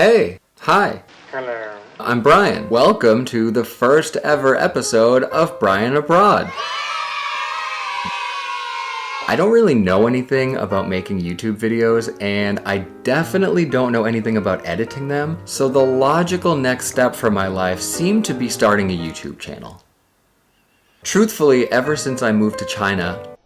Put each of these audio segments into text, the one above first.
Hey, hi. Hello. I'm Brian. Welcome to the first ever episode of Brian Abroad. I don't really know anything about making YouTube videos, and I definitely don't know anything about editing them, so the logical next step for my life seemed to be starting a YouTube channel. Truthfully, ever since I moved to China...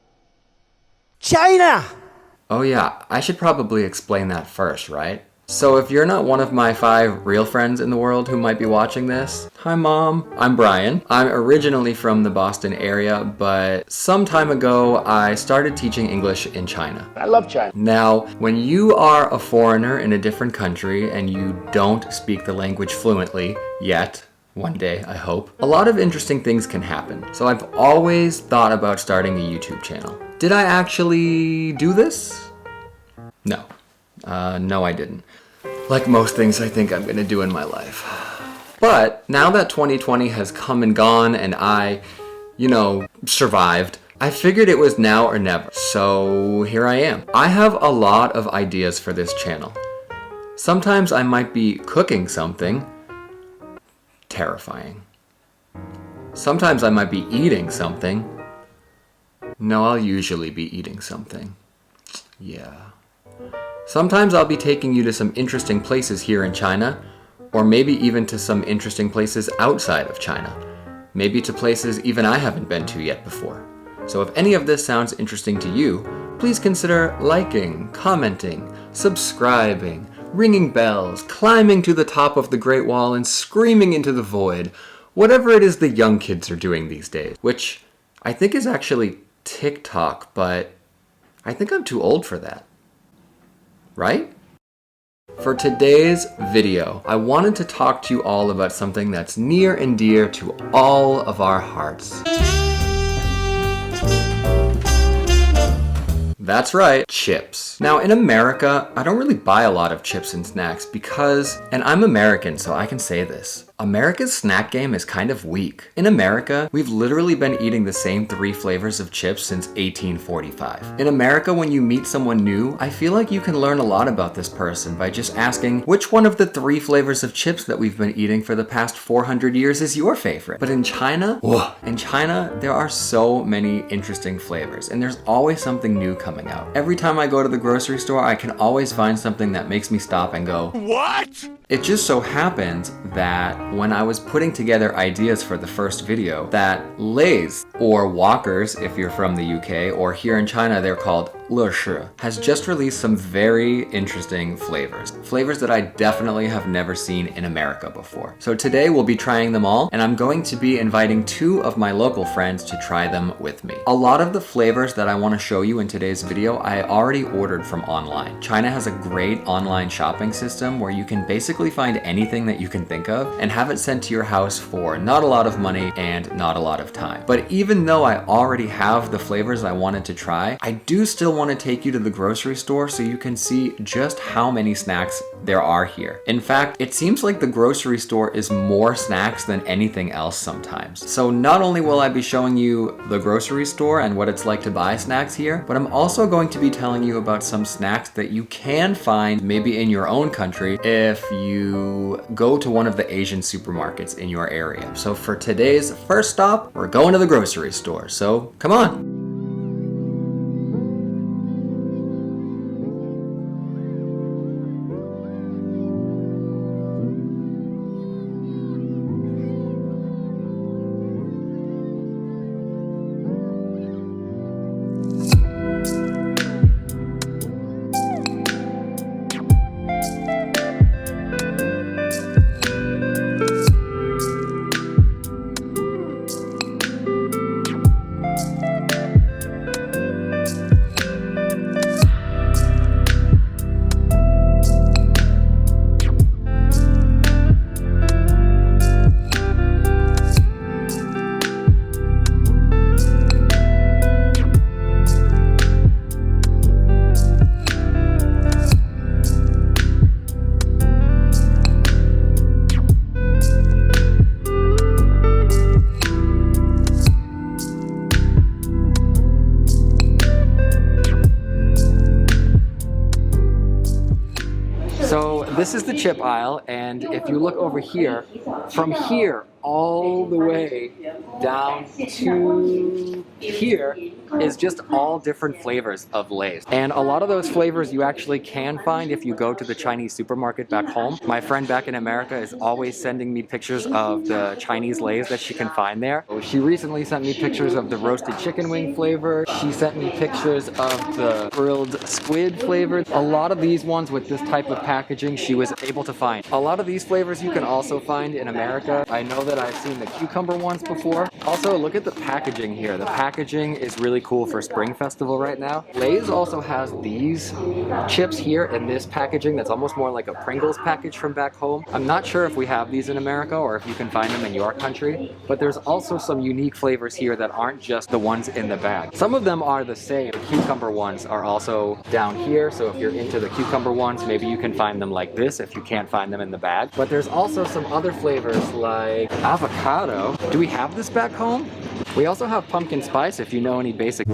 Oh yeah, I should probably explain that first, right? So if you're not one of my 5 real friends in the world who might be watching this, hi Mom, I'm Brian. I'm originally from the Boston area, but some time ago I started teaching English in China. I love China. Now, when you are a foreigner in a different country and you don't speak the language fluently yet, one day, I hope, a lot of interesting things can happen. So I've always thought about starting a YouTube channel. Did I actually do this? No. No, I didn't. Like most things I think I'm gonna do in my life. But now that 2020 has come and gone and I, survived, I figured it was now or never. So here I am. I have a lot of ideas for this channel. Sometimes I might be cooking something. Terrifying. Sometimes I might be eating something. No, I'll usually be eating something. Yeah. Sometimes I'll be taking you to some interesting places here in China, or maybe even to some interesting places outside of China. Maybe to places even I haven't been to yet before. So if any of this sounds interesting to you, please consider liking, commenting, subscribing, ringing bells, climbing to the top of the Great Wall and screaming into the void, whatever it is the young kids are doing these days, which I think is actually TikTok, but I think I'm too old for that. Right? For today's video, I wanted to talk to you all about something that's near and dear to all of our hearts. That's right, chips. Now in America, I don't really buy a lot of chips and snacks because, and I'm American so I can say this, America's snack game is kind of weak. In America, we've literally been eating the same 3 flavors of chips since 1845. In America, when you meet someone new, I feel like you can learn a lot about this person by just asking which one of the 3 flavors of chips that we've been eating for the past 400 years is your favorite. But in China, there are so many interesting flavors, and there's always something new coming out. Every time I go to the grocery store, I can always find something that makes me stop and go, "What?" It just so happens that when I was putting together ideas for the first video, that Lay's, or Walkers if you're from the UK, or here in China they're called Leshi, has just released some very interesting flavors. Flavors that I definitely have never seen in America before. So today we'll be trying them all, and I'm going to be inviting 2 of my local friends to try them with me. A lot of the flavors that I want to show you in today's video, I already ordered from online. China has a great online shopping system where you can basically find anything that you can think of and have it sent to your house for not a lot of money and not a lot of time. But even though I already have the flavors I wanted to try, I do still want to take you to the grocery store so you can see just how many snacks there are here. In fact, it seems like the grocery store is more snacks than anything else sometimes. So not only will I be showing you the grocery store and what it's like to buy snacks here, but I'm also going to be telling you about some snacks that you can find maybe in your own country if you go to one of the Asian supermarkets in your area. So for today's first stop, we're going to the grocery store. So come on. this is the chip aisle, and if you look over here, from here all the way down to here is just all different flavors of Lay's. And a lot of those flavors you actually can find if you go to the Chinese supermarket back home. My friend back in America is always sending me pictures of the Chinese Lay's that she can find there. She recently sent me pictures of the roasted chicken wing flavor. She sent me pictures of the grilled squid flavor. A lot of these ones with this type of packaging she was able to find. A lot of these flavors you can also find in America. I know that I've seen the cucumber ones before. Also, look at the packaging here. The packaging is really cool for Spring Festival right now. Lay's also has these chips here in this packaging that's almost more like a Pringles package from back home. I'm not sure if we have these in America or if you can find them in your country, but there's also some unique flavors here that aren't just the ones in the bag. Some of them are the same. The cucumber ones are also down here, so if you're into the cucumber ones, maybe you can find them like this if you can't find them in the bag. But there's also some other flavors like avocado. Do we have this back home? We also have pumpkin spice if you know any basic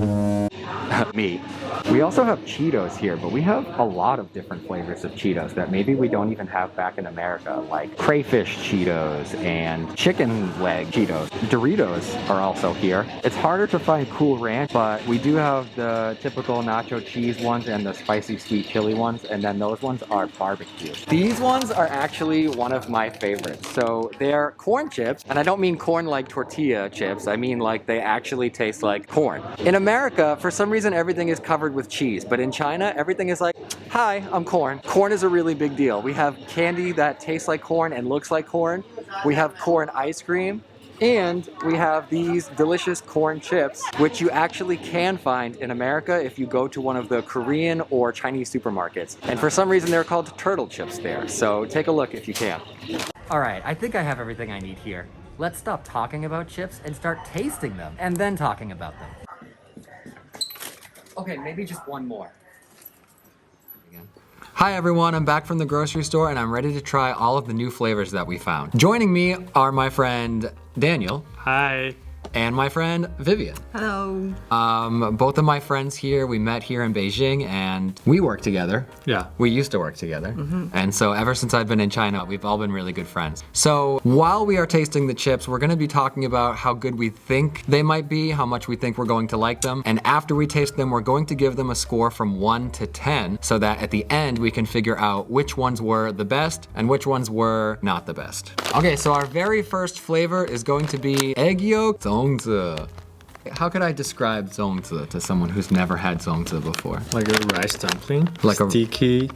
meat. We also have Cheetos here, but we have a lot of different flavors of Cheetos that maybe we don't even have back in America, like crayfish Cheetos and chicken leg Cheetos. Doritos are also here. It's harder to find Cool Ranch, but we do have the typical nacho cheese ones and the spicy sweet chili ones, and then those ones are barbecue. These ones are actually one of my favorites. So they're corn chips, and I don't mean corn like tortilla chips, I mean like they actually taste like corn. In America, for some reason everything is covered with cheese, but in China everything is like, hi, I'm corn. Corn is a really big deal. We have candy that tastes like corn and looks like corn. We have corn ice cream. And we have these delicious corn chips, which you actually can find in America if you go to one of the Korean or Chinese supermarkets. And for some reason, they're called turtle chips there. So take a look if you can. All right, I think I have everything I need here. Let's stop talking about chips and start tasting them, and then talking about them. Okay, maybe just one more. Hi everyone, I'm back from the grocery store and I'm ready to try all of the new flavors that we found. Joining me are my friend Daniel. Hi. And my friend Vivian. Hello. Both of my friends here, we met here in Beijing and we work together. Yeah. We used to work together. And so ever since I've been in China, we've all been really good friends. So while we are tasting the chips, we're gonna be talking about how good we think they might be, how much we think we're going to like them. And after we taste them, we're going to give them a score from 1 to 10 so that at the end we can figure out which ones were the best and which ones were not the best. Okay, so our very first flavor is going to be egg yolk zongzi. How could I describe zongzi to someone who's never had zongzi before? Like a rice dumpling. Like a sticky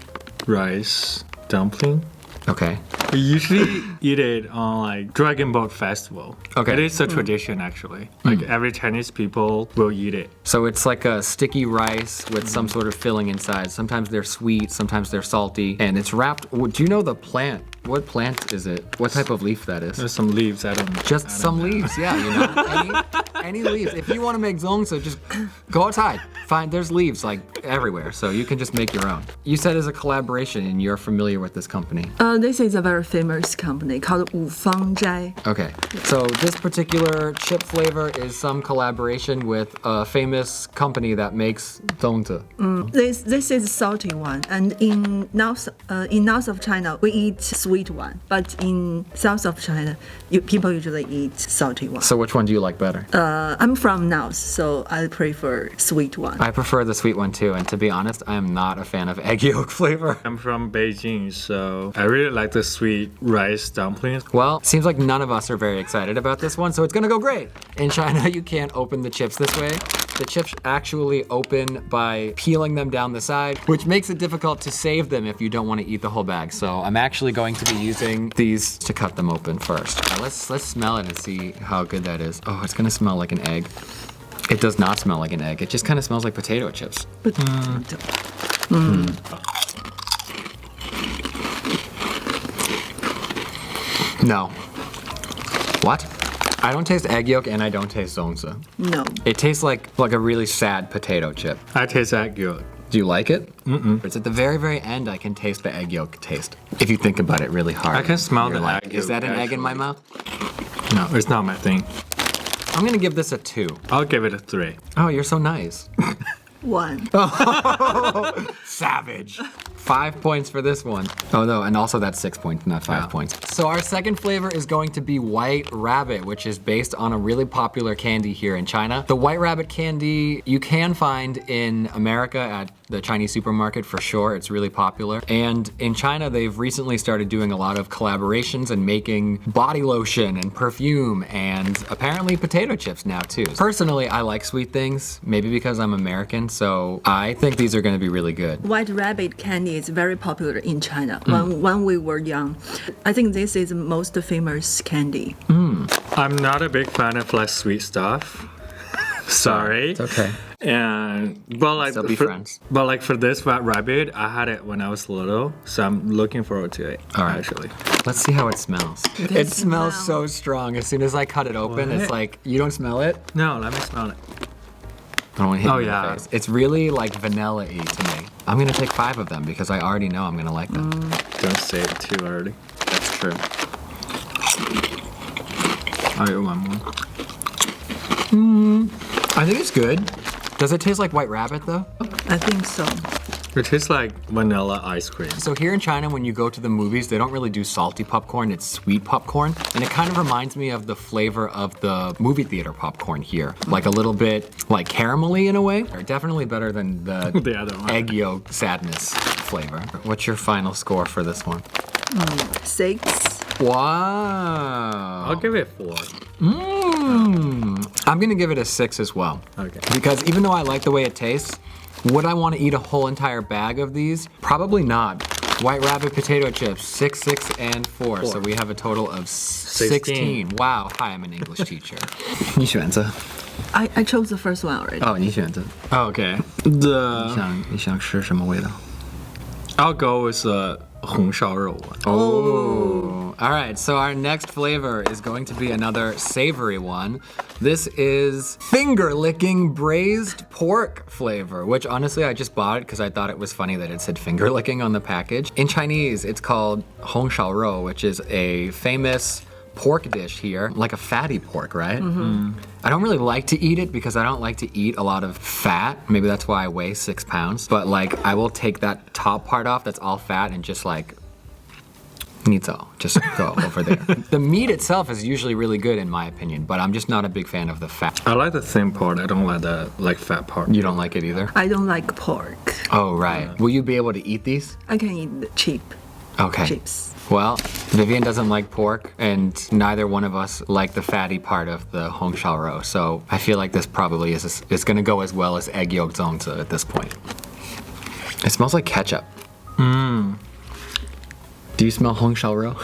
rice dumpling. Okay. We usually eat it on like Dragon Boat Festival. Okay. It is a tradition actually. Like every Chinese people will eat it. So it's like a sticky rice with some sort of filling inside. Sometimes they're sweet, sometimes they're salty, and it's wrapped. Do you know the plant? What plant is it? What type of leaf that is? There's some leaves, I don't know. Just some leaves, yeah, you know, any leaves. If you want to make zongzi, just go outside. Find, there's leaves like everywhere, so you can just make your own. You said it's a collaboration and you're familiar with this company. This is a very famous company called Zhai. Okay, so this particular chip flavor is some collaboration with a famous company that makes zongzi. This is salty one, and in north of China we eat sweet one, but in south of China people usually eat salty one. So which one do you like better? I'm from north, so I prefer sweet one. I prefer the sweet one too, and to be honest, I am not a fan of egg yolk flavor. I'm from Beijing, so I really like the sweet rice dumplings. Well, seems like none of us are very excited about this one, so it's gonna go great. In China, you can't open the chips this way. The chips actually open by peeling them down the side, which makes it difficult to save them if you don't want to eat the whole bag. So I'm actually going to be using these to cut them open first. Let's smell it and see how good that is. Oh, it's gonna smell like an egg. It does not smell like an egg. It just kind of smells like potato chips. No. What? I don't taste egg yolk and I don't taste zongzi. No. It tastes like a really sad potato chip. I taste egg yolk. Do you like it? It's at the very, very end I can taste the egg yolk taste. If you think about it really hard. I can smell You're the like, egg is that yolk, an egg in my mouth? No, it's not my thing. I'm gonna give this a 2. I'll give it a 3. Oh, you're so nice. 1. Savage. 5 points for this one. Oh no, and also that's 6 points, not 5 points. So our second flavor is going to be White Rabbit, which is based on a really popular candy here in China. The White Rabbit candy you can find in America at the Chinese supermarket for sure. It's really popular. And in China, they've recently started doing a lot of collaborations and making body lotion and perfume and apparently potato chips now too. Personally, I like sweet things, maybe because I'm American, so I think these are gonna be really good. White Rabbit candy is very popular in China. When we were young, I think this is the most famous candy. I'm not a big fan of like sweet stuff. Sorry. It's okay. But like Still be for, friends. but like for this White Rabbit, I had it when I was little, so I'm looking forward to it. All right. Actually. Let's see how it smells. It smells so strong. As soon as I cut it open, it's What? like, you don't smell it? No, let me smell it. I don't want to hit Oh, it in the yeah. face. It's really like vanilla-y to me. I'm gonna take 5 of them because I already know I'm gonna like them. Don't say it too early. That's true. I got one more. I think it's good. Does it taste like White Rabbit though? I think so. It tastes like vanilla ice cream. So here in China, when you go to the movies, they don't really do salty popcorn, it's sweet popcorn. And it kind of reminds me of the flavor of the movie theater popcorn here. Like a little bit like caramelly in a way. Definitely better than the The other one. egg yolk sadness flavor. What's your final score for this one? 6. Wow. I'll give it 4. I'm gonna give it a 6 as well. Okay. Because even though I like the way it tastes, would I want to eat a whole entire bag of these? Probably not. White Rabbit potato chips, 6, 6, and 4. So we have a total of 16. Wow. Hi, I'm an English teacher. 你选择 I chose the first one already. 哦，你选择 Oh, okay. The 你想吃什么味道？ I'll go with the 红烧肉one. Oh. All right, so our next flavor is going to be another savory one. This is finger licking braised pork flavor, which honestly I just bought it because I thought it was funny that it said finger licking on the package. In Chinese, it's called Hong Shao Ro, which is a famous pork dish here, like a fatty pork, right? I don't really like to eat it because I don't like to eat a lot of fat. Maybe that's why I weigh 6 pounds. But like, I will take that top part off that's all fat and just like, just go over there. The meat itself is usually really good in my opinion, but I'm just not a big fan of the fat. I like the thin part. I don't like the fat part. You don't like it either? I don't like pork. Oh, right. Will you be able to eat these? I can eat the cheap Okay. chips. Well, Vivian doesn't like pork, and neither one of us like the fatty part of the Hong Shao Ro, so I feel like this probably is gonna go as well as egg yolk zongzi at this point. It smells like ketchup. Do you smell Hong Shao Ro?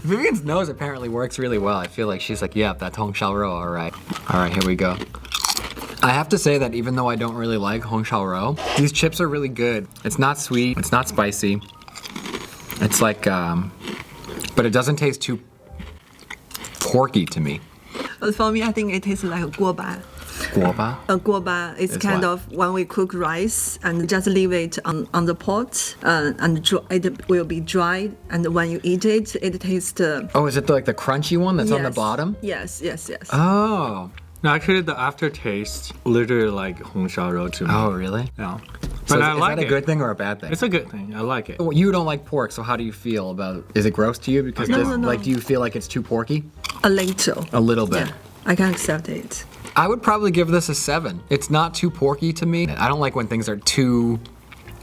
Vivian's nose apparently works really well. I feel like she's like, yeah, that's Hong Shao Ro, all right. All right, here we go. I have to say that even though I don't really like Hong Shao Ro, these chips are really good. It's not sweet, it's not spicy. It's like, but it doesn't taste too porky to me. But for me, I think it tastes like a guoba. Guoba? A guoba is It's kind what? of when we cook rice and just leave it on the pot and it will be dried. And when you eat it, it tastes. Oh, is it like the crunchy one that's on the yes. bottom? Yes. Oh. No, actually, the aftertaste literally like Hong Shao Ro to me. Oh, really? Yeah. So But is, I is like that a it. good thing or a bad thing? It's a good thing. I like it. Well, you don't like pork, so how do you feel about? Is it gross to you? Because No. like, do you feel like it's too porky? A little. A little bit. Yeah, I can accept it. I would probably give this a 7. It's not too porky to me. I don't like when things are too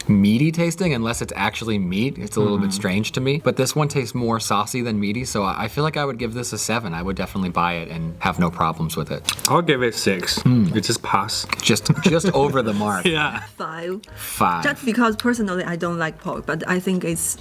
meaty tasting unless it's actually meat. It's a little bit strange to me. But this one tastes more saucy than meaty, so I feel like I would give this a 7. I would definitely buy it and have no problems with it. I'll give it 6. It just passed. Just over the mark. Yeah. 5. 5. Just because personally I don't like pork, but I think it's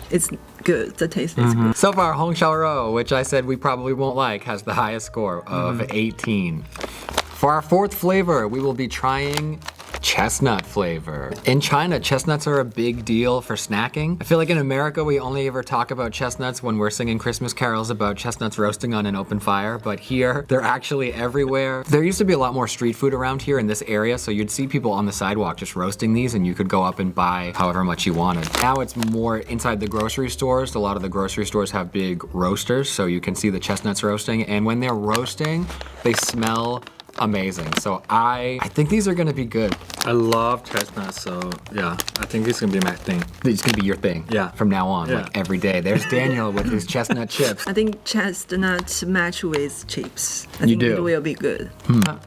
good. The taste is good. So far, Hong Shao Ro, which I said we probably won't like, has the highest score of 18. For our 4th flavor, we will be trying chestnut flavor. In China, chestnuts are a big deal for snacking. I feel like in America, we only ever talk about chestnuts when we're singing Christmas carols about chestnuts roasting on an open fire, but here, they're actually everywhere. There used to be a lot more street food around here in this area, so you'd see people on the sidewalk just roasting these and you could go up and buy however much you wanted. Now it's more inside the grocery stores. A lot of the grocery stores have big roasters, so you can see the chestnuts roasting, and when they're roasting, they smell amazing. So I think these are gonna be good. I love chestnut, so yeah, I think it's gonna be my thing. It's gonna be your thing. Yeah. From now on, Yeah. like every day. There's Daniel with his chestnut chips. I think chestnut match with chips. I You think do? it will be good.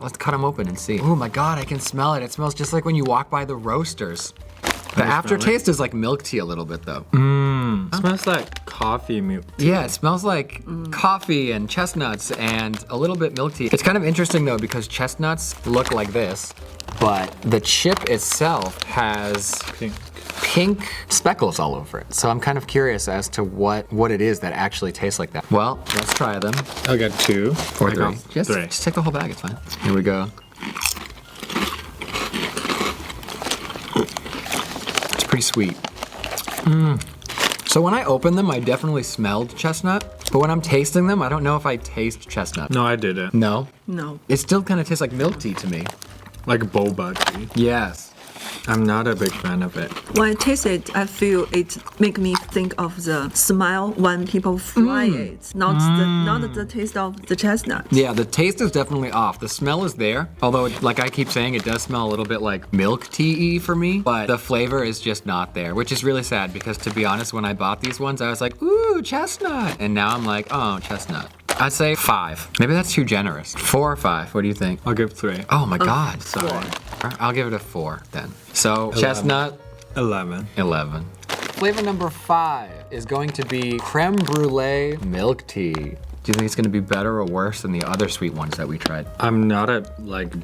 Let's cut them open and see. Oh my God, I can smell it. It smells just like when you walk by the roasters. The aftertaste is like milk tea a little bit though. It smells like coffee milk. Yeah, it smells like coffee and chestnuts and a little bit milk tea. It's kind of interesting though because chestnuts look like this, but the chip itself has pink speckles all over it. So I'm kind of curious as to what it is that actually tastes like that. Well, let's try them. I got 2 Or I 3. got Just 3. take the whole bag, it's fine. Here we go. It's pretty sweet. So when I opened them, I definitely smelled chestnut, but when I'm tasting them, I don't know if I taste chestnut. No, I didn't. No? No. It still kind of tastes like milk tea to me. Like boba tea. Yes. I'm not a big fan of it. When I taste it, I feel it make me think of the smell when people fry it, not the taste of the chestnut. Yeah, the taste is definitely off. The smell is there, although like I keep saying, it does smell a little bit like milk tea-y for me, but the flavor is just not there, which is really sad because to be honest, when I bought these ones, I was like, ooh, chestnut. And now I'm like, oh, chestnut. I'd say 5. Maybe that's too generous. 4 or 5, what do you think? I'll give 3. Oh my God. Sorry. I'll give it a 4 then. So chestnut, 11. 11. Flavor number 5 is going to be creme brulee milk tea. Do you think it's gonna be better or worse than the other sweet ones that we tried? I'm not a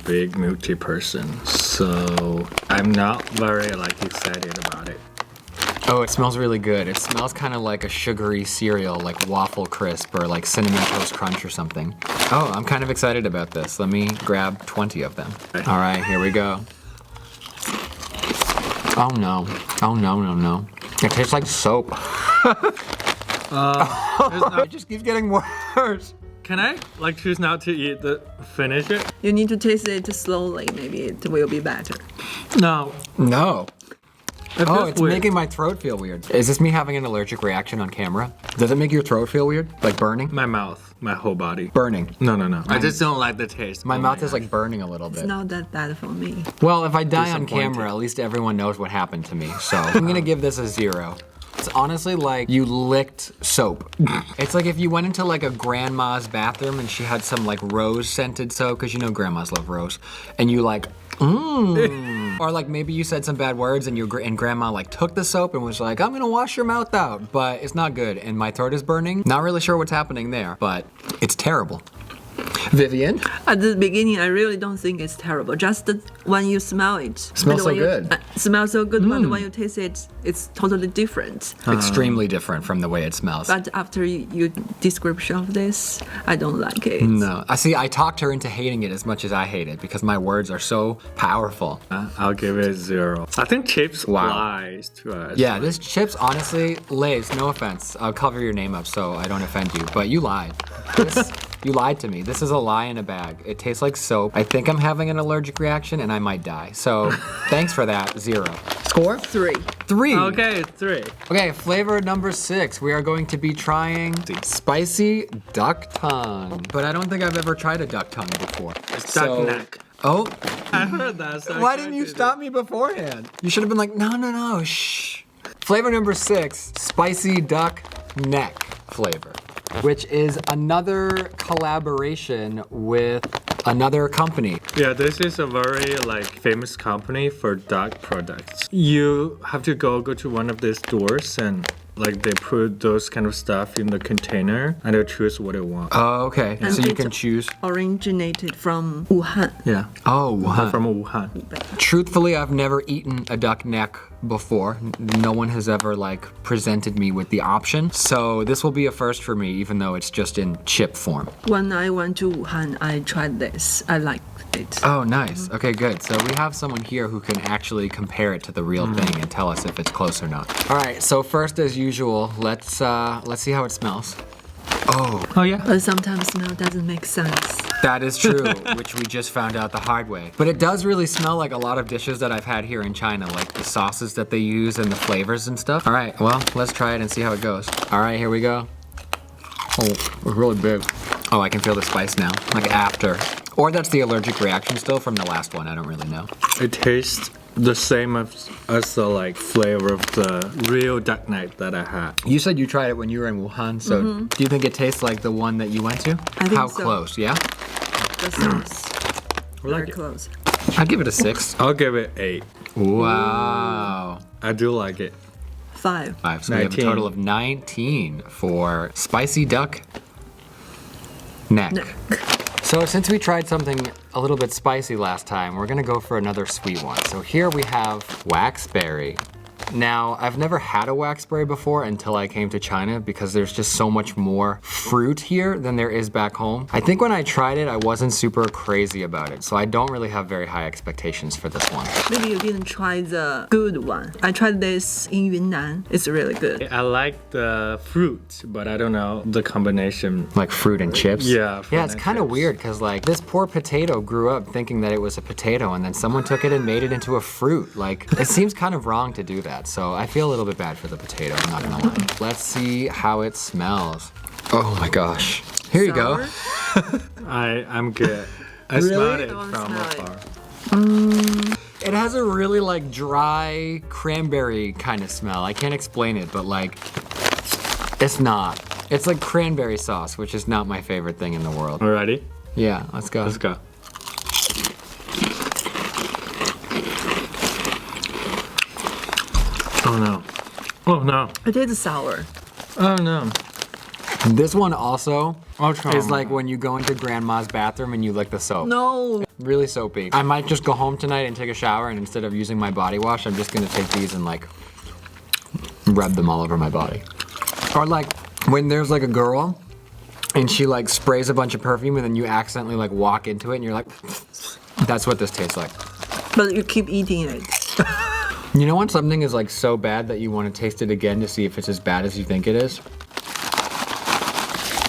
big milk tea person, so I'm not very excited about it. Oh, it smells really good. It smells kind of like a sugary cereal, like Waffle Crisp or like Cinnamon Toast Crunch or something. Oh, I'm kind of excited about this. Let me grab 20 of them. Okay. All right, here we go. Oh no. Oh no, no, no. It tastes like soap. It just keeps getting worse. Can I choose not to finish it? You need to taste it slowly. Maybe it will be better. No. No. It Oh, feels it's weird. making my throat feel weird. Is this me having an allergic reaction on camera? Does it make your throat feel weird? Like burning? My mouth, my whole body. Burning. No. I just don't like the taste. My Oh mouth God. is like burning a little bit. It's not that bad for me. Well, if I die on Disappointed. camera, at least everyone knows what happened to me. So I'm gonna give this a 0. It's honestly like you licked soap. It's like if you went into like a grandma's bathroom and she had some like rose scented soap, because you know grandmas love rose, and you like, or like maybe you said some bad words and and grandma like took the soap and was like, I'm gonna wash your mouth out, but it's not good and my throat is burning. Not really sure what's happening there, but it's terrible. Vivian? At the beginning, I really don't think it's terrible. Just when you smell it. Smells But so when you- good. Smells so good, but when you taste it, it's totally different. Extremely different from the way it smells. But after your description of this, I don't like it. No, I talked her into hating it as much as I hate it because my words are so powerful. I'll give it 0. I think chips Wow. lies to us. Yeah, this chips, honestly, Lays, no offense. I'll cover your name up so I don't offend you, but you lied. You lied to me. This is a lie in a bag. It tastes like soap. I think I'm having an allergic reaction and I might die. So thanks for that, 0. Score? 3. 3. Okay, 3. Okay, flavor number 6. We are going to be trying spicy duck tongue. But I don't think I've ever tried a duck tongue before. It's duck neck. Oh, I heard that. So why didn't you stop me beforehand? You should have been like, no, shh. Flavor number 6, spicy duck neck flavor, which is another collaboration with another company. Yeah, this is a very famous company for duck products. You have to go to one of these stores and they put those kind of stuff in the container and they choose what they want. Oh, okay. And So you it- can choose. Originated from Wuhan. Yeah. Oh, wow. From Wuhan. Truthfully, I've never eaten a duck neck before. No one has ever presented me with the option. So this will be a first for me, even though it's just in chip form. When I went to Wuhan, I tried this. I liked it. Oh, nice. Okay, good. So we have someone here who can actually compare it to the real thing and tell us if it's close or not. All right. So first, as usual, let's see how it smells. Oh yeah. But sometimes smell doesn't make sense. That is true, which we just found out the hard way. But it does really smell like a lot of dishes that I've had here in China, like the sauces that they use and the flavors and stuff. All right, well, let's try it and see how it goes. All right, here we go. Oh, it's really big. Oh, I can feel the spice now, after. Or that's the allergic reaction still from the last one. I don't really know. It tastes the same as the like flavor of the real Duck Night that I had. You said you tried it when you were in Wuhan, so do you think it tastes like the one that you went to? I think How so. close, yeah? That sounds very like it. close. I'd give it a 6. I'll give it 8. Wow. I do like it. 5. 5. So we have a 19. total of 19 for spicy duck neck. So since we tried something a little bit spicy last time, we're gonna go for another sweet one. So here we have waxberry. Now, I've never had a waxberry before until I came to China because there's just so much more fruit here than there is back home. I think when I tried it, I wasn't super crazy about it, so I don't really have very high expectations for this one. Maybe you didn't try the good one. I tried this in Yunnan. It's really good. I like the fruit, but I don't know the combination. Like fruit and chips? Yeah, fruit Yeah, it's and kind of chips. weird because like this poor potato grew up thinking that it was a potato and then someone took it and made it into a fruit. Like, it seems kind of wrong to do that. So I feel a little bit bad for the potato, I'm not gonna lie. Let's see how it smells. Oh my gosh. Here you go. I'm good. I Really? smelled it Don't from smell it. afar. It has a really like dry cranberry kind of smell. I can't explain it, but like, it's not. It's like cranberry sauce, which is not my favorite thing in the world. You ready? Yeah, let's go. Let's go. Oh no. Oh no. It is sour. Oh no. This one also I'll try is one. like when you go into grandma's bathroom and you lick the soap. No. Really soapy. I might just go home tonight and take a shower, and instead of using my body wash, I'm just gonna take these and like rub them all over my body. Or like when there's like a girl and she like sprays a bunch of perfume and then you accidentally like walk into it and you're like, that's what this tastes like. But you keep eating it. You know when something is like so bad that you want to taste it again to see if it's as bad as you think it is?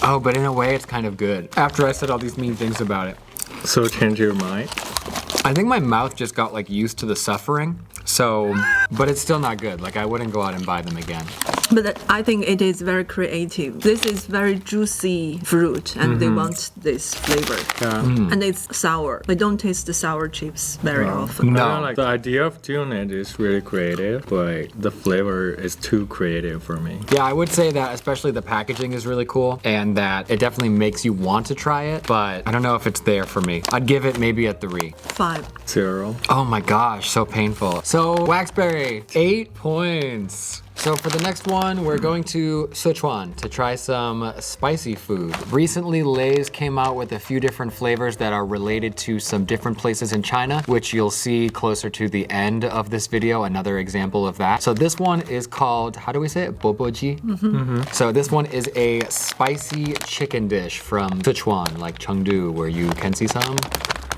Oh, but in a way it's kind of good. After I said all these mean things about it. So change your mind. I think my mouth just got like used to the suffering. So, but it's still not good. Like I wouldn't go out and buy them again. But I think it is very creative. This is very juicy fruit, and they want this flavor. And it's sour. We don't taste the sour chips very often. No. I don't like the idea of doing it is really creative, but the flavor is too creative for me. Yeah, I would say that especially the packaging is really cool and that it definitely makes you want to try it, but I don't know if it's there for me. I'd give it maybe a 3. 5. 0. Oh my gosh, so painful. So, Waxberry, 8 points. So for the next one, we're going to Sichuan to try some spicy food. Recently, Lay's came out with a few different flavors that are related to some different places in China, which you'll see closer to the end of this video, another example of that. So this one is called, how do we say it? Boboji? So this one is a spicy chicken dish from Sichuan, like Chengdu, where you can see some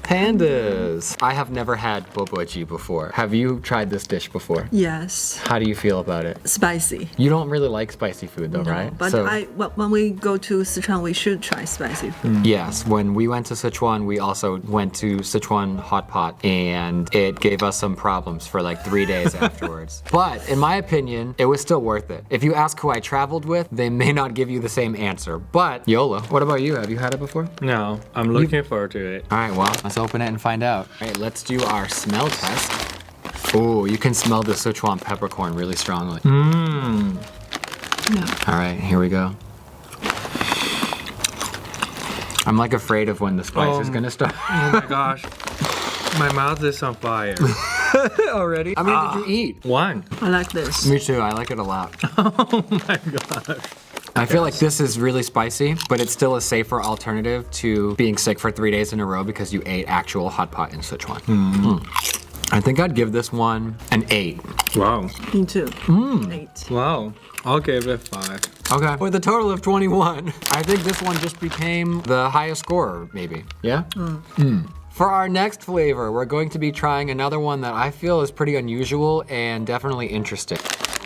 pandas. I have never had boboji before. Have you tried this dish before? Yes. How do you feel about it? Spicy. You don't really like spicy food though, right? But when we go to Sichuan, we should try spicy food. Yes, when we went to Sichuan, we also went to Sichuan hot pot and it gave us some problems for like 3 days afterwards. But in my opinion, it was still worth it. If you ask who I traveled with, they may not give you the same answer. But Yola, what about you? Have you had it before? No, I'm looking forward to it. All right, well, let's open it and find out. All right, let's do our smell test. Oh, you can smell the Sichuan peppercorn really strongly. No. All right, here we go. I'm like afraid of when the spice is gonna start. Oh my gosh. My mouth is on fire. Already? I mean, did you eat? 1. I like this. Me too, I like it a lot. Oh my gosh. I feel like this is really spicy, but it's still a safer alternative to being sick for 3 days in a row because you ate actual hot pot in Sichuan. I think I'd give this one an 8. Wow. Me too. 8. Wow. I'll give it 5. Okay. With a total of 21, I think this one just became the highest scorer, maybe. Yeah? For our next flavor, we're going to be trying another one that I feel is pretty unusual and definitely interesting.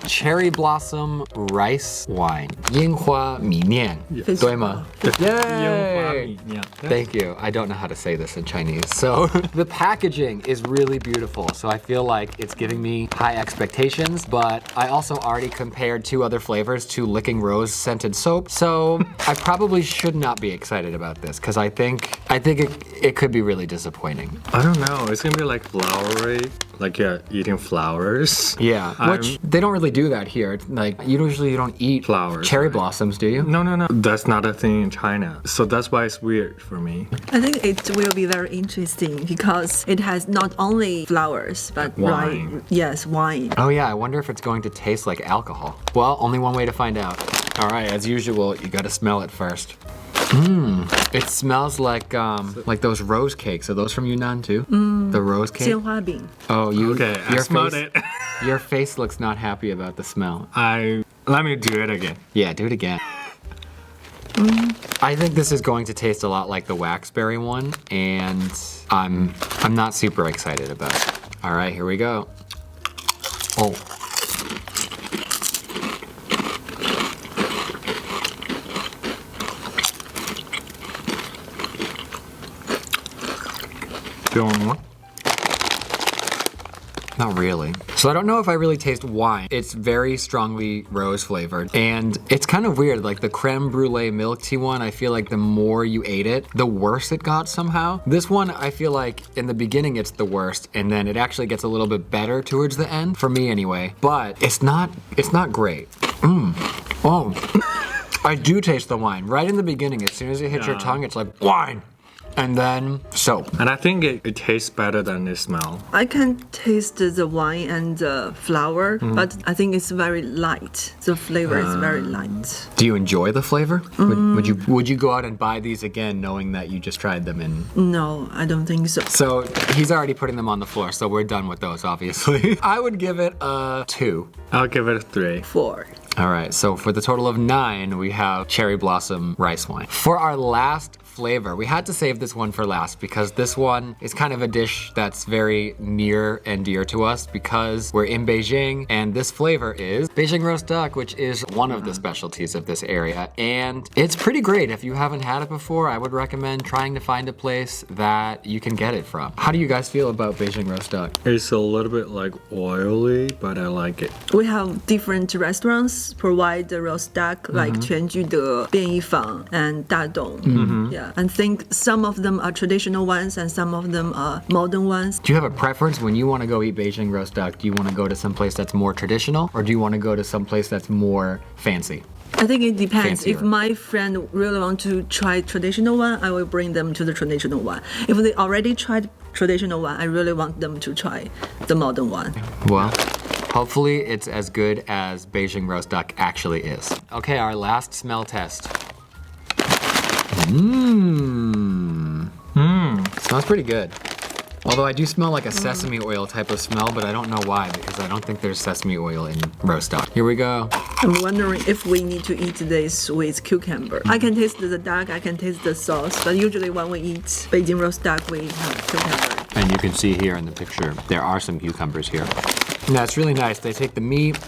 Cherry blossom rice wine. 樱花米面. 对吗? Yay! Thank you. I don't know how to say this in Chinese. So the packaging is really beautiful. So I feel like it's giving me high expectations, but I also already compared 2 other flavors to Licking Rose scented soap. So I probably should not be excited about this because I think I think it could be really disappointing. I don't know. It's gonna be like flowery, like you're eating flowers. Yeah, which they don't really do that here. Like you don't eat Flowers, cherry right? blossoms, do you? No. That's not a thing in China. So that's why it's weird for me. I think it will be very interesting because it has not only flowers but Wine. Yes, wine. Oh yeah, I wonder if it's going to taste like alcohol. Well, only one way to find out. All right, as usual, you gotta smell it first. It smells like those rose cakes. Are those from Yunnan too? The rose cake. 鲜花饼. Oh, you. Okay, I your smelled face, it. Your face looks not happy about the smell. Let me do it again. Yeah, do it again. I think this is going to taste a lot like the waxberry one, and I'm not super excited about it. All right, here we go. Oh. Do you want more? Not really. So I don't know if I really taste wine. It's very strongly rose flavored. And it's kind of weird, like the creme brulee milk tea one, I feel like the more you ate it, the worse it got somehow. This one, I feel like in the beginning it's the worst, and then it actually gets a little bit better towards the end, for me anyway. But it's not great. Oh, I do taste the wine. Right in the beginning, as soon as it hits your tongue, it's like wine. And then soap. And I think it tastes better than it smells. I can taste the wine and the flour, but I think it's very light. The flavor is very light. Do you enjoy the flavor? Would you go out and buy these again knowing that you just tried them in? No, I don't think so. So he's already putting them on the floor, so we're done with those, obviously. I would give it a 2. I'll give it a 3. 4. All right, so for the total of 9, we have cherry blossom rice wine. For our last flavor, we had to save this one for last because this one is kind of a dish that's very near and dear to us because we're in Beijing, and this flavor is Beijing roast duck, which is one of the specialties of this area, and it's pretty great. If you haven't had it before, I would recommend trying to find a place that you can get it from. How do you guys feel about Beijing roast duck? It's a little bit like oily, but I like it. We have different restaurants provide the roast duck like 全聚德, 便宜坊 and 大董. Yeah, I think some of them are traditional ones and some of them are modern ones. Do you have a preference when you want to go eat Beijing roast duck? Do you want to go to some place that's more traditional, or do you want to go to some place that's more fancy? I think it depends. Fancier. If my friend really want to try traditional one, I will bring them to the traditional one. If they already tried traditional one, I really want them to try the modern one. Well, hopefully it's as good as Beijing roast duck actually is. Okay, our last smell test. Smells pretty good. Although I do smell like a sesame oil type of smell, but I don't know why because I don't think there's sesame oil in roast duck. Here we go. I'm wondering if we need to eat this with cucumber. I can taste the duck, I can taste the sauce, but usually when we eat Beijing roast duck, we have cucumber. And you can see here in the picture, there are some cucumbers here. Yeah, it's really nice. They take the meat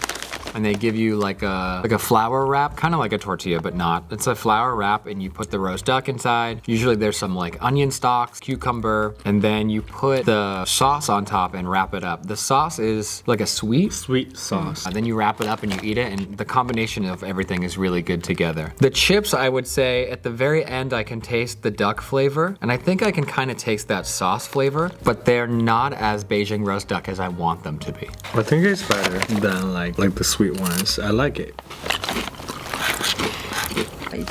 and they give you like a flour wrap, kind of like a tortilla, but not. It's a flour wrap and you put the roast duck inside. Usually there's some like onion stalks, cucumber, and then you put the sauce on top and wrap it up. The sauce is like a sweet sauce. Then you wrap it up and you eat it, and the combination of everything is really good together. The chips, I would say, at the very end, I can taste the duck flavor, and I think I can kind of taste that sauce flavor, but they're not as Beijing roast duck as I want them to be. I think it's better than like the sweet ones. I like it.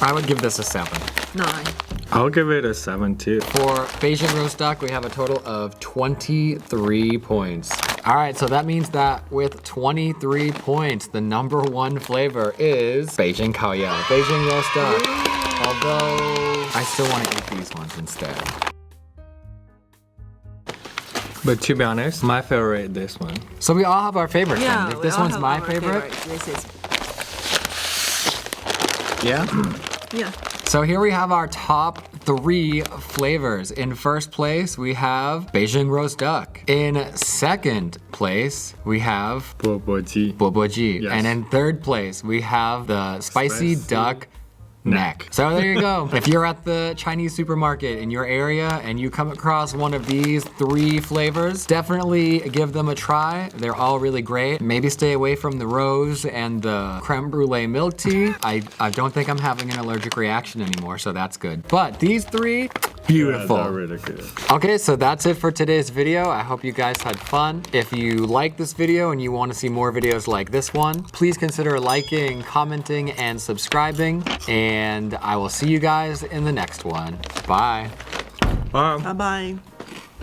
I would give this a 7. 9. I'll give it a 7 too. For Beijing roast duck, we have a total of 23 points. All right, so that means that with 23 points, the number 1 flavor is Beijing Kaoyao, Beijing roast duck. Although I still want to eat these ones instead. But to be honest, my favorite is this one. So we all have our favorites Yeah, then. If we this all one's have my our favorite, This is, yeah. yeah. So here we have our top 3 flavors. In first place, we have Beijing roast duck. In second place, we have Boboji. Boboji. Yes. And in third place, we have the spicy duck neck. So there you go. If you're at the Chinese supermarket in your area and you come across one of these 3 flavors, definitely give them a try. They're all really great. Maybe stay away from the rose and the creme brulee milk tea. I don't think I'm having an allergic reaction anymore, so that's good. But these 3, Beautiful. Yeah, they're really good. Okay, so that's it for today's video. I hope you guys had fun. If you like this video and you want to see more videos like this one, please consider liking, commenting, and subscribing. And I will see you guys in the next one. Bye. Bye. Bye bye.